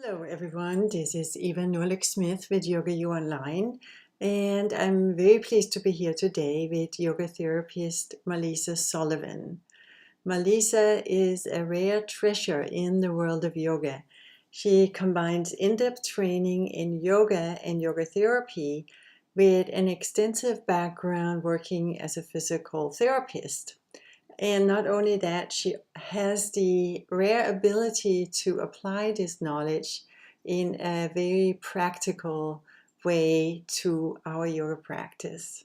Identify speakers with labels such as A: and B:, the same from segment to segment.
A: Hello everyone, this is Eva Norlick-Smith with YogaUOnline, and I'm very pleased to be here today with yoga therapist Marlysa Sullivan. Marlysa is a rare treasure in the world of yoga. She combines in-depth training in yoga and yoga therapy with an extensive background working as a physical therapist. And not only that, she has the rare ability to apply this knowledge in a very practical way to our yoga practice.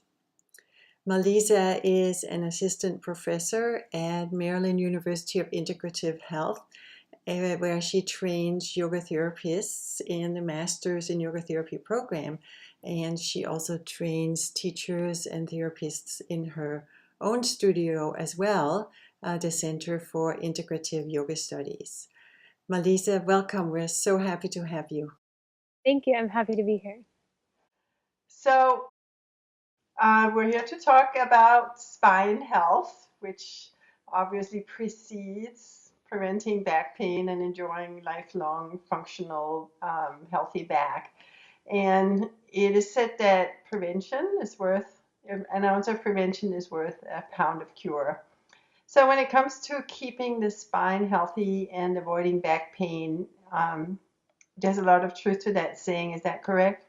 A: Marlysa is an assistant professor at Maryland University of Integrative Health, where she trains yoga therapists in the Masters in Yoga Therapy program. And she also trains teachers and therapists in her own studio as well, the Center for Integrative Yoga Studies. Marlysa, welcome. We're so happy to have you.
B: Thank you. I'm happy to be here.
C: So, we're here to talk about spine health, which obviously precedes preventing back pain and enjoying lifelong functional, healthy back. And it is said that an ounce of prevention is worth a pound of cure. So, when it comes to keeping the spine healthy and avoiding back pain, there's a lot of truth to that saying. Is that correct?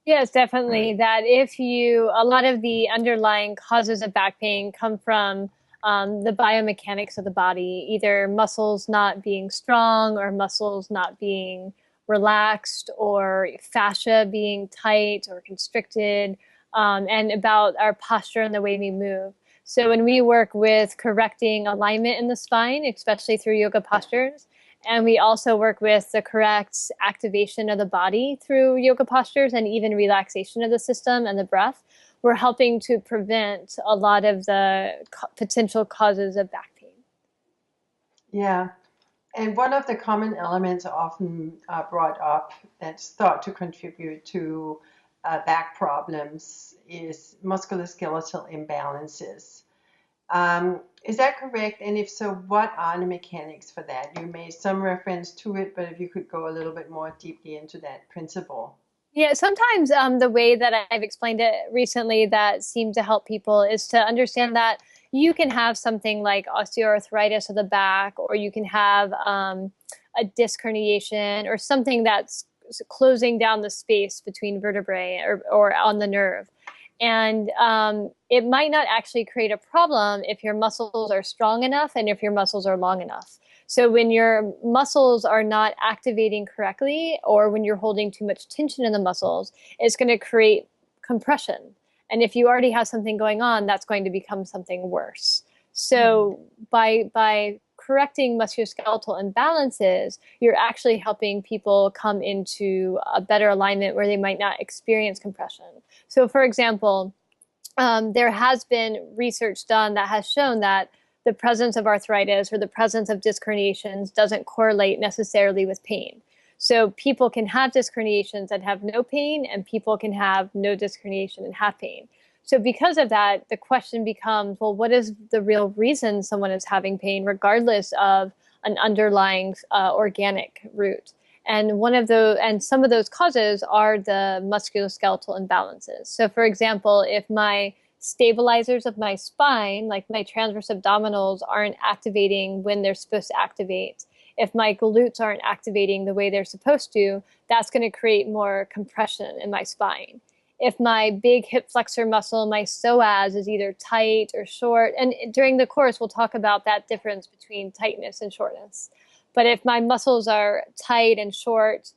B: Yes, definitely. That a lot of the underlying causes of back pain come from the biomechanics of the body, either muscles not being strong or muscles not being relaxed or fascia being tight or constricted, and about our posture and the way we move. So when we work with correcting alignment in the spine, especially through yoga postures, and we also work with the correct activation of the body through yoga postures and even relaxation of the system and the breath, we're helping to prevent a lot of the potential causes of back pain.
C: Yeah. And one of the common elements often brought up that's thought to contribute to back problems is musculoskeletal imbalances. Is that correct? And if so, what are the mechanics for that? You made some reference to it, but if you could go a little bit more deeply into that principle.
B: Yeah, sometimes the way that I've explained it recently that seemed to help people is to understand that you can have something like osteoarthritis of the back, or you can have a disc herniation, or something that's closing down the space between vertebrae or on the nerve. And it might not actually create a problem if your muscles are strong enough and if your muscles are long enough. So when your muscles are not activating correctly, or when you're holding too much tension in the muscles, it's going to create compression. And if you already have something going on, that's going to become something worse. So by correcting musculoskeletal imbalances, you're actually helping people come into a better alignment where they might not experience compression. So for example, there has been research done that has shown that the presence of arthritis or the presence of disc herniations doesn't correlate necessarily with pain. So people can have disc herniations and have no pain, and people can have no disc herniation and have pain. So because of that, the question becomes, well, what is the real reason someone is having pain, regardless of an underlying organic root? And some of those causes are the musculoskeletal imbalances. So for example, if my stabilizers of my spine, like my transverse abdominals, aren't activating when they're supposed to activate, if my glutes aren't activating the way they're supposed to, that's going to create more compression in my spine. If my big hip flexor muscle, my psoas, is either tight or short, and during the course we'll talk about that difference between tightness and shortness. But if my muscles are tight and short,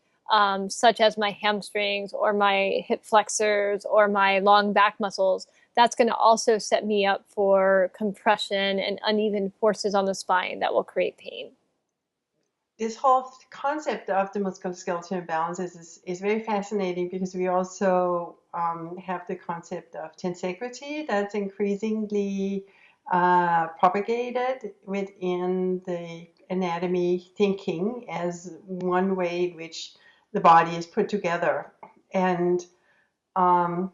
B: such as my hamstrings or my hip flexors or my long back muscles, that's going to also set me up for compression and uneven forces on the spine that will create pain.
C: This whole concept of the musculoskeletal imbalances is very fascinating because we also have the concept of tensegrity that's increasingly propagated within the anatomy thinking as one way in which the body is put together. And um,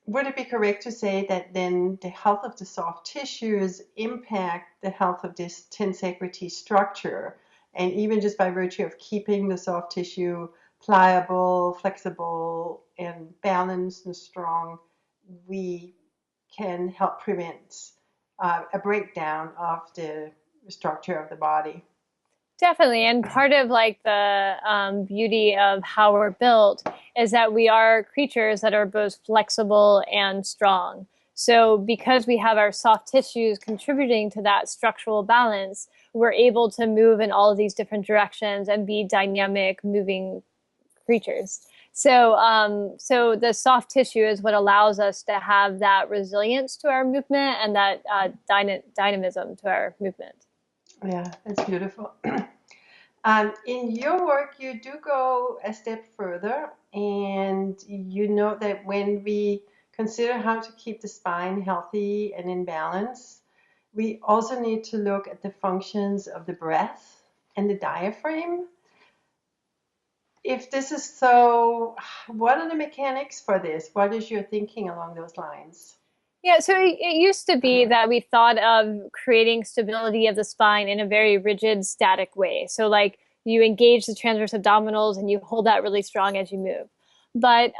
C: would it be correct to say that then the health of the soft tissues impact the health of this tensegrity structure? And even just by virtue of keeping the soft tissue pliable, flexible, and balanced and strong, we can help prevent a breakdown of the structure of the body.
B: Definitely. And part of like the beauty of how we're built is that we are creatures that are both flexible and strong. So because we have our soft tissues contributing to that structural balance, we're able to move in all of these different directions and be dynamic, moving creatures. So the soft tissue is what allows us to have that resilience to our movement and that dynamism to our movement.
C: Yeah, it's beautiful. In your work, you do go a step further, and you know that when we consider how to keep the spine healthy and in balance, we also need to look at the functions of the breath and the diaphragm. If this is so, what are the mechanics for this? What is your thinking along those lines?
B: Yeah, so it used to be that we thought of creating stability of the spine in a very rigid, static way. So, like you engage the transverse abdominals and you hold that really strong as you move. But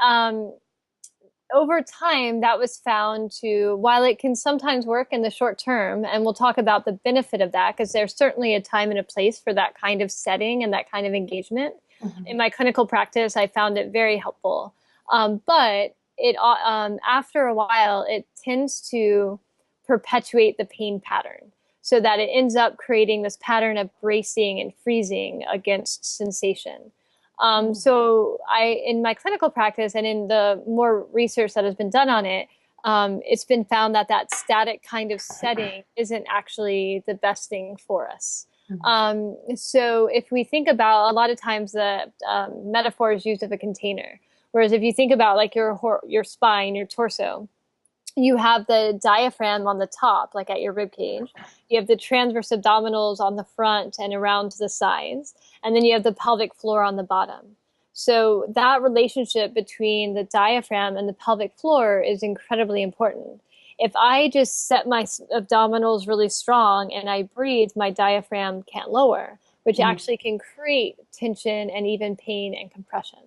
B: over time, that was found to, while it can sometimes work in the short term, and we'll talk about the benefit of that because there's certainly a time and a place for that kind of setting and that kind of engagement.
C: Mm-hmm.
B: In my clinical practice, I found it very helpful. But it after a while, it tends to perpetuate the pain pattern so that it ends up creating this pattern of bracing and freezing against sensation. So in my clinical practice and in the more research that has been done on it, it's been found that that static kind of setting isn't actually the best thing for us. So if we think about, a lot of times the metaphor is used of a container, whereas if you think about like your spine, your torso, you have the diaphragm on the top, like at your rib cage. You have the transverse abdominals on the front and around to the sides, and then you have the pelvic floor on the bottom. So that relationship between the diaphragm and the pelvic floor is incredibly important. If I just set my abdominals really strong and I breathe, my diaphragm can't lower, which actually can create tension and even pain and compression.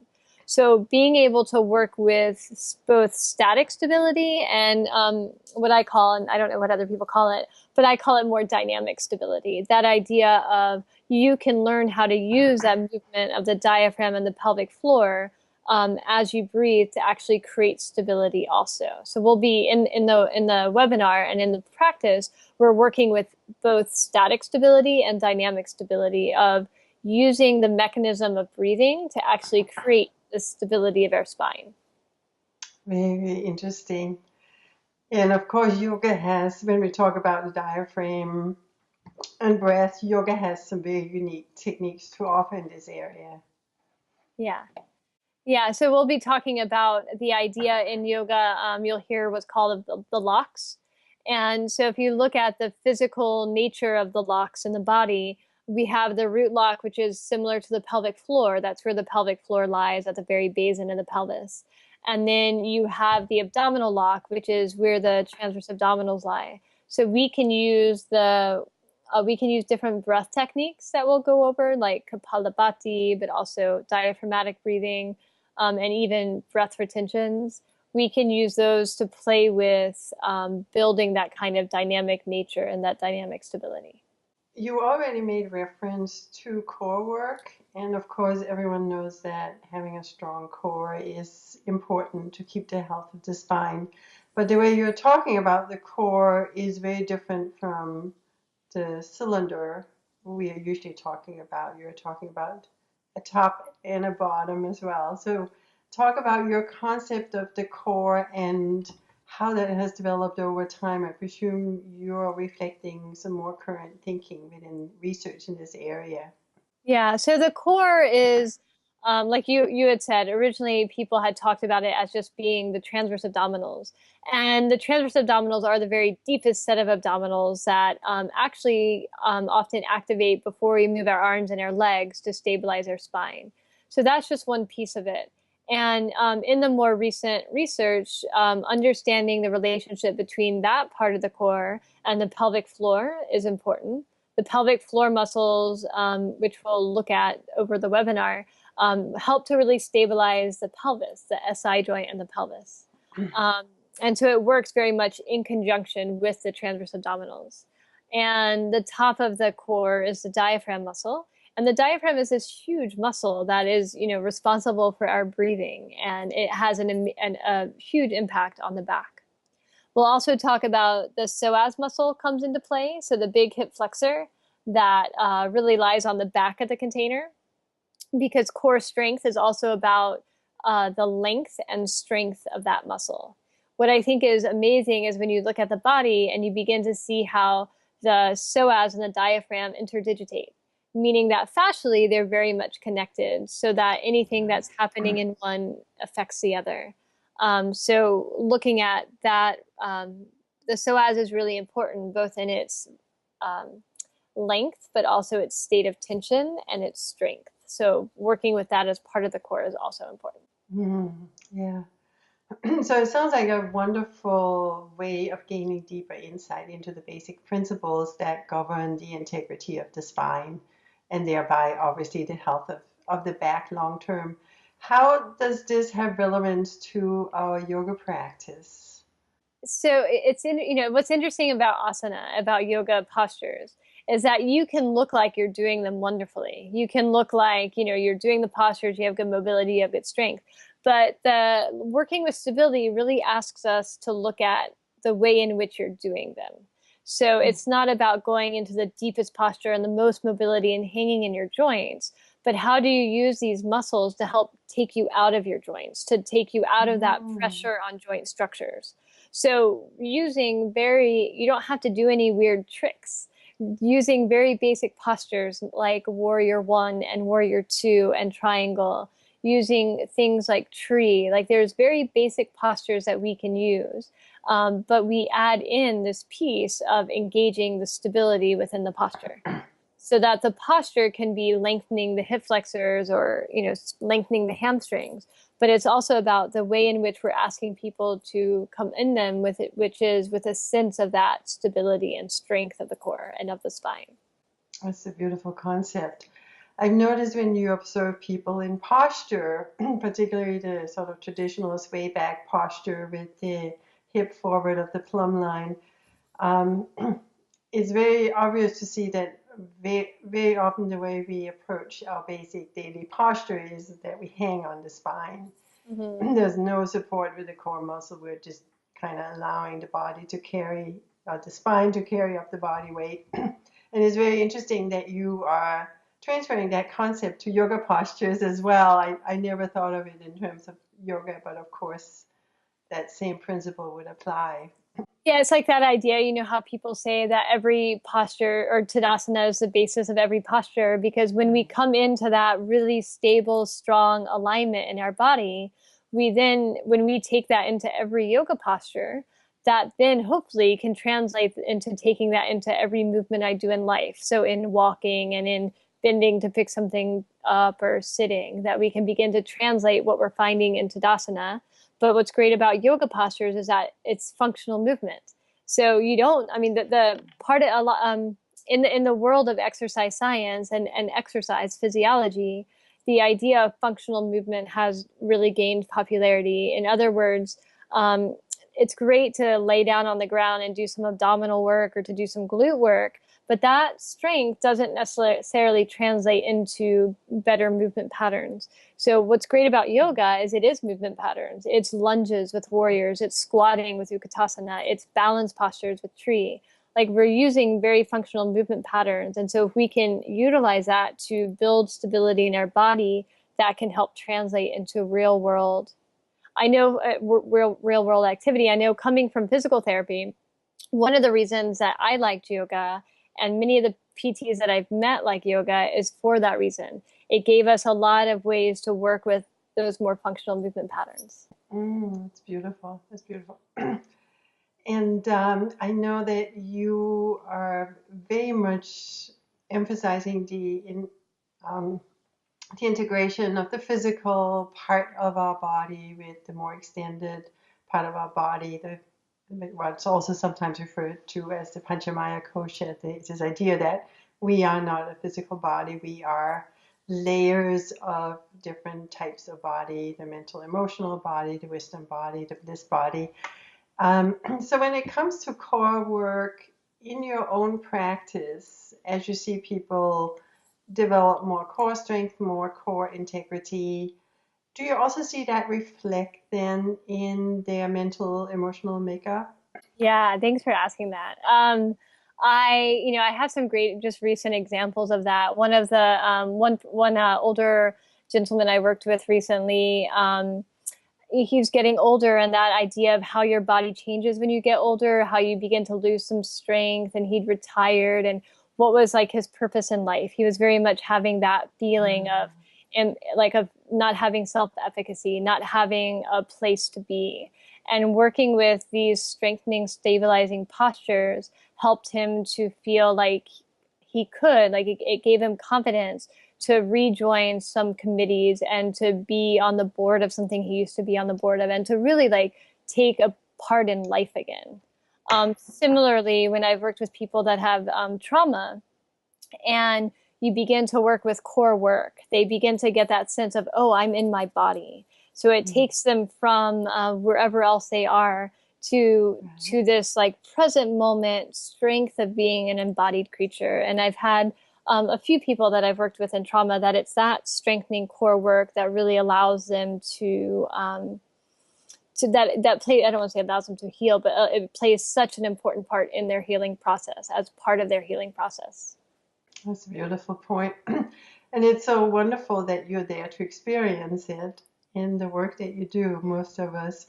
B: So being able to work with both static stability and what I call, and I don't know what other people call it, but I call it more dynamic stability. That idea of you can learn how to use that movement of the diaphragm and the pelvic floor as you breathe to actually create stability also. So we'll be in the webinar and in the practice, we're working with both static stability and dynamic stability of using the mechanism of breathing to actually create the stability of our spine.
C: Very interesting. And of course, yoga has, when we talk about the diaphragm and breath, yoga has some very unique techniques to offer in this area.
B: Yeah. Yeah, so we'll be talking about the idea in yoga. You'll hear what's called the locks. And so if you look at the physical nature of the locks in the body, we have the root lock, which is similar to the pelvic floor. That's where the pelvic floor lies at the very basin of the pelvis. And then you have the abdominal lock, which is where the transverse abdominals lie. So we can use different breath techniques that we'll go over, like Kapalabhati, but also diaphragmatic breathing, and even breath retentions. We can use those to play with building that kind of dynamic nature and that dynamic stability.
C: You already made reference to core work, and of course, everyone knows that having a strong core is important to keep the health of the spine. But the way you're talking about the core is very different from the cylinder we are usually talking about. You're talking about a top and a bottom as well. So, talk about your concept of the core and how that has developed over time. I presume you're reflecting some more current thinking within research in this area.
B: Yeah, so the core is, like you had said, originally people had talked about it as just being the transverse abdominals. And the transverse abdominals are the very deepest set of abdominals that actually often activate before we move our arms and our legs to stabilize our spine. So that's just one piece of it. And in the more recent research, understanding the relationship between that part of the core and the pelvic floor is important. The pelvic floor muscles, which we'll look at over the webinar, help to really stabilize the pelvis, the SI joint and the pelvis. And so it works very much in conjunction with the transverse abdominals. And the top of the core is the diaphragm muscle. And the diaphragm is this huge muscle that is, responsible for our breathing, and it has a huge impact on the back. We'll also talk about the psoas muscle comes into play, so the big hip flexor that really lies on the back of the container, because core strength is also about the length and strength of that muscle. What I think is amazing is when you look at the body and you begin to see how the psoas and the diaphragm interdigitate, meaning that fascially they're very much connected, so that anything that's happening in one affects the other. So looking at that, the psoas is really important, both in its length, but also its state of tension and its strength. So working with that as part of the core is also important.
C: Yeah. So it sounds like a wonderful way of gaining deeper insight into the basic principles that govern the integrity of the spine, and thereby obviously the health of the back long term. How does this have relevance to our yoga practice?
B: So what's interesting about asana, about yoga postures, is that you can look like you're doing them wonderfully. You can look like, you're doing the postures, you have good mobility, you have good strength. But the working with stability really asks us to look at the way in which you're doing them. So it's not about going into the deepest posture and the most mobility and hanging in your joints, but how do you use these muscles to help take you out of your joints, to take you out of that pressure on joint structures. So you don't have to do any weird tricks. Using very basic postures like warrior 1 and warrior 2 and triangle, using things like tree, like there's very basic postures that we can use. But we add in this piece of engaging the stability within the posture, so that the posture can be lengthening the hip flexors or lengthening the hamstrings, but it's also about the way in which we're asking people to come in them with it, which is with a sense of that stability and strength of the core and of the spine.
C: That's a beautiful concept. I've noticed when you observe people in posture, particularly the sort of traditional sway back posture with the hip forward of the plumb line, it's very obvious to see that very, very often the way we approach our basic daily posture is that we hang on the spine. Mm-hmm. There's no support with the core muscle. We're just kind of allowing the body to carry, the spine to carry up the body weight. And it's very interesting that you are transferring that concept to yoga postures as well. I never thought of it in terms of yoga, but of course that same principle would apply.
B: Yeah, it's like that idea, how people say that every posture or Tadasana is the basis of every posture, because when we come into that really stable, strong alignment in our body, when we take that into every yoga posture, that then hopefully can translate into taking that into every movement I do in life. So in walking and in bending to pick something up or sitting, that we can begin to translate what we're finding in Tadasana. But what's great about yoga postures is that it's functional movement. So the part of in the world of exercise science and exercise physiology, the idea of functional movement has really gained popularity. In other words, it's great to lay down on the ground and do some abdominal work or to do some glute work, but that strength doesn't necessarily translate into better movement patterns. So what's great about yoga is it is movement patterns. It's lunges with warriors, it's squatting with Utkatasana, it's balance postures with tree. Like, we're using very functional movement patterns. And so if we can utilize that to build stability in our body, that can help translate into real world. I know real world activity. I know, coming from physical therapy, one of the reasons that I liked yoga, and many of the PTs that I've met like yoga, is for that reason. It gave us a lot of ways to work with those more functional movement patterns.
C: It's beautiful. That's beautiful. And I know that you are very much emphasizing the integration of the physical part of our body with the more extended part of our body, what's also sometimes referred to as the Panchamaya Kosha. It's this idea that we are not a physical body. We are layers of different types of body, the mental, emotional body, the wisdom body, the bliss body. So when it comes to core work in your own practice, as you see people develop more core strength, more core integrity, do you also see that reflect then in their mental, emotional makeup?
B: Yeah, thanks for asking that. I have some great, just recent examples of that. One of the one older gentleman I worked with recently, he's getting older, and that idea of how your body changes when you get older, how you begin to lose some strength, and he'd retired, and what was like his purpose in life. He was very much having that feeling of, and like of not having self-efficacy, not having a place to be. And working with these strengthening, stabilizing postures helped him to feel like he could, like it gave him confidence to rejoin some committees and to be on the board of something he used to be on the board of, and to really like take a part in life again. Similarly, when I've worked with people that have trauma, and you begin to work with core work, they begin to get that sense of, oh, I'm in my body. So it takes them from wherever else they are to this like present moment strength of being an embodied creature. And I've had a few people that I've worked with in trauma that it's that strengthening core work that really allows them to that play. I don't want to say allows them to heal, but it plays such an important part in their healing process, as part of their healing process.
C: That's a beautiful point. And it's so wonderful that you're there to experience it in the work that you do. Most of us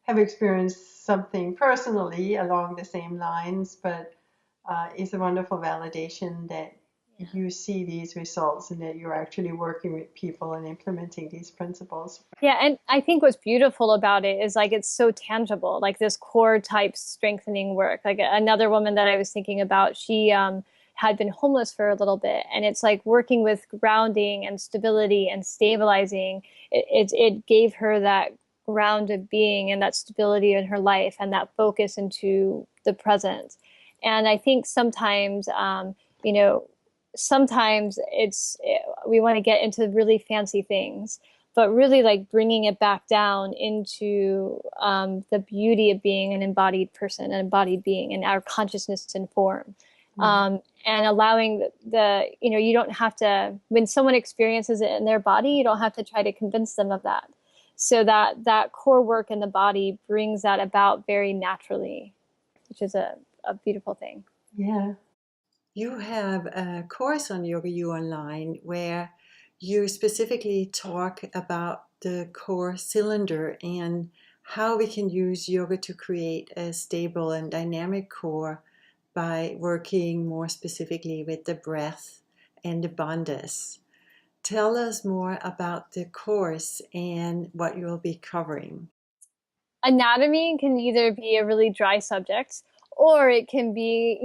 C: have experienced something personally along the same lines, but it's a wonderful validation that you see these results and that you're actually working with people and implementing these principles.
B: Yeah, and I think what's beautiful about it is like it's so tangible, like this core type strengthening work. Like another woman that I was thinking about, she had been homeless for a little bit, and it's like working with grounding and stability and stabilizing. It gave her that ground of being and that stability in her life and that focus into the present. And I think sometimes, you know, sometimes we want to get into really fancy things, but really like bringing it back down into the beauty of being an embodied person, an embodied being, and our consciousness and form. And allowing you don't have to, when someone experiences it in their body, you don't have to try to convince them of that. So that core work in the body brings that about very naturally, which is a beautiful thing.
C: Yeah.
A: You have a course on YogaUOnline where you specifically talk about the core cylinder and how we can use yoga to create a stable and dynamic core by working more specifically with the breath and the bandhas. Tell us more about the course and what you'll be covering.
B: Anatomy can either be a really dry subject, or it can be,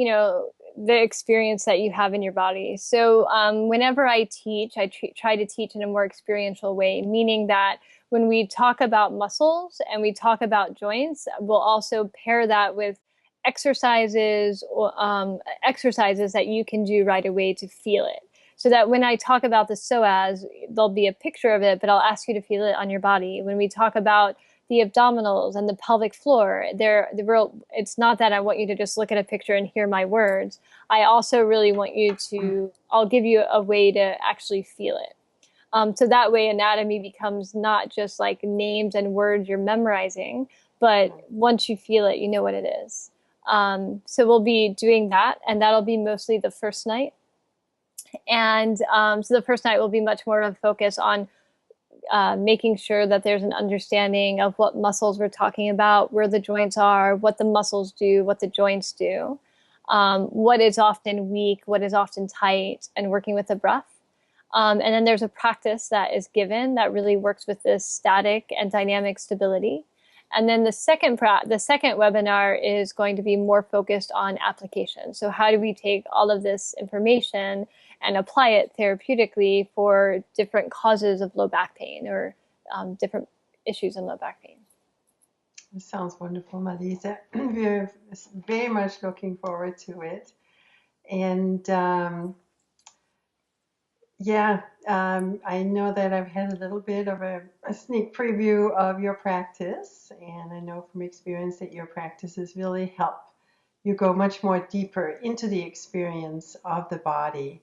B: the experience that you have in your body. So whenever I teach, I try to teach in a more experiential way, meaning that when we talk about muscles and we talk about joints, we'll also pair that with exercises or exercises that you can do right away to feel it. So that when I talk about the psoas, there'll be a picture of it, but I'll ask you to feel it on your body. When we talk about the abdominals and the pelvic floor, it's not that I want you to just look at a picture and hear my words. I also really want you to, I'll give you a way to actually feel it. So that way anatomy becomes not just like names and words you're memorizing, but once you feel it, you know what it is. So we'll be doing that, and that'll be mostly the first night. And so the first night will be much more of a focus on making sure that there's an understanding of what muscles we're talking about, where the joints are, what the muscles do, what the joints do, what is often weak, what is often tight, and working with the breath. And then there's a practice that is given that really works with this static and dynamic stability. And then the second webinar is going to be more focused on application. So how do we take all of this information and apply it therapeutically for different causes of low back pain or different issues in low back pain?
C: It sounds wonderful, Marlysa. We're very much looking forward to it. And Yeah, I know that I've had a little bit of a sneak preview of your practice, and I know from experience that your practices really help you go much more deeper into the experience of the body.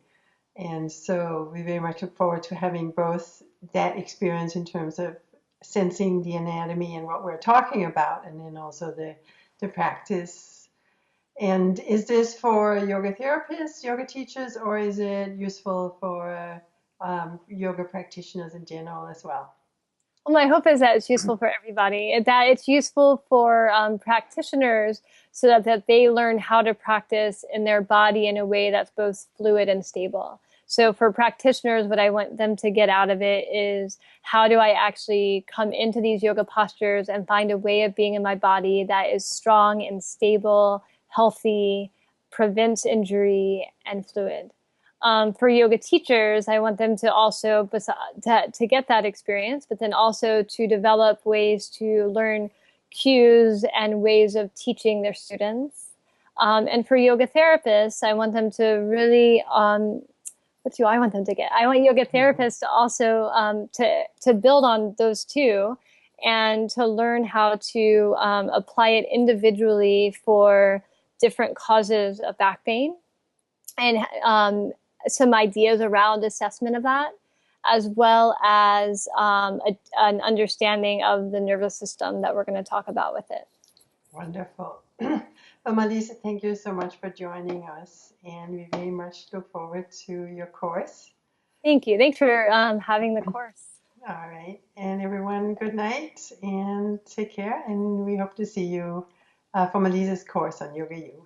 C: And so we very much look forward to having both that experience in terms of sensing the anatomy and what we're talking about, and then also the practice. And is this for yoga therapists, yoga teachers, or is it useful for yoga practitioners in general as well?
B: Well, my hope is that it's useful for everybody, that it's useful for practitioners so that they learn how to practice in their body in a way that's both fluid and stable. So for practitioners, what I want them to get out of it is how do I actually come into these yoga postures and find a way of being in my body that is strong and stable, healthy, prevents injury, and fluid. For yoga teachers, I want them to also to get that experience, but then also to develop ways to learn cues and ways of teaching their students. And for yoga therapists, I want them to really what do I want them to get? I want yoga therapists to also to build on those two and to learn how to apply it individually for different causes of back pain and some ideas around assessment of that, as well as an understanding of the nervous system that we're going to talk about with it.
C: Wonderful. Well, Marlysa, thank you so much for joining us, and we very much look forward to your course.
B: Thank you. Thanks for having the course.
C: All right. And everyone, good night and take care. And we hope to see you for Marlysa's course on YogaU.